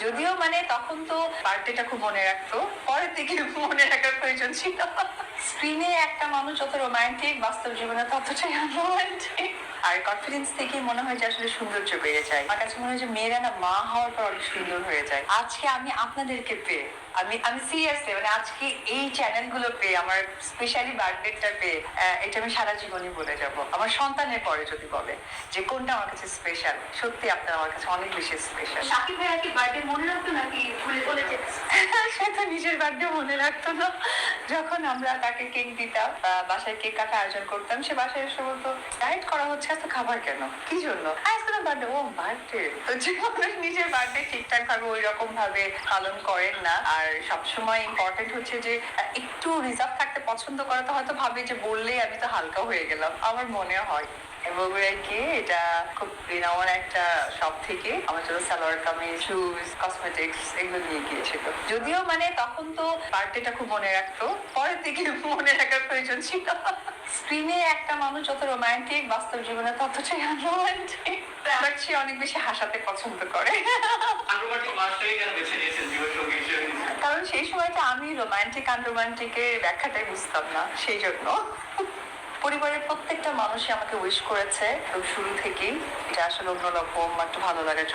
যদিও মানে তখন তো বার্থডেটা খুব মনে রাখতো, পরের দিকে মনে রাখার প্রয়োজন ছিল। স্ক্রিনে একটা মানুষ যত রোমান্টিক, বাস্তব জীবনে ততটাই আনরোমান্টিক। আর কনফিডেন্স থেকে মনে হয় যে আসলে সৌন্দর্য বেড়ে যায়। আমার কাছে মনে হয় যে মেয়েরা না মা হওয়ার পর অনেক সুন্দর হয়ে যায়। আজকে আমি আপনাদেরকে পেয়ে, আমি সিরিয়াসলি মানে আজকে এই চ্যানেলগুলো পেয়ে, আমার স্পেশালি বার্থডেটা পেয়ে, এটা আমি সারা জীবনই বলে যাব। আমার সন্তানের পরে যদি বলে যে কোনটা আমার কাছে স্পেশাল, সত্যি আপনার আমার কাছে অনেক বেশি স্পেশাল। সাকিব ভাইয়া কি বার্থডে মনে রাখতো নাকি ভুলে চলে যেত? সে তো নিজের বার্থডে মনে রাখতো না। যখন আমরা তাকে কেক দিতাম, বাসায় কেক কাটা আয়োজন করতাম, সে বাসায় এসে বলতো ডায়েট করা হচ্ছে, এত খাবার কেন, কি জন্য? আজকে বার্থডে, ও বার্থডে। তো জীবনে নিজের বার্থডে ঠিকঠাক ভাবে ওই রকম ভাবে পালন করেন না। আর সবসময় ইম্পর্টেন্ট হচ্ছে যে একটু রিজার্ভ থাকতে পছন্দ করা। তো হয়তো ভাবে যে বললেই আমি তো হালকা হয়ে গেলাম, আমার মনে হয়। বগুড়াকে এটা খুব রিনাউন একটা শপ থেকে আমার জন্য সালোয়ার কামিজ, শুজ, কসমেটিক্স এগুলো নিয়ে গিয়েছিল। যদিও মানে তখন তো বার্থডেটা খুব মনে রাখতো, পরের দিকে মনে রাখার প্রয়োজন ছিল। স্ক্রিনে একটা মানুষ যত রোমান্টিক, বাস্তব জীবনে ততটাই আনরোমান্টিক। বাট সে অনেক বেশি হাসাতে পছন্দ করে। কারণ সেই সময়টা আমি রোমান্টিক আনরোমান্টিকের ব্যাখ্যাটাই বুঝতাম না, সেই জন্য। পরিবারের প্রত্যেকটা মানুষই আমাকে উইশ করেছে শুরু থেকেই। এটা আসলে অন্যরকম, একটু ভালো লাগার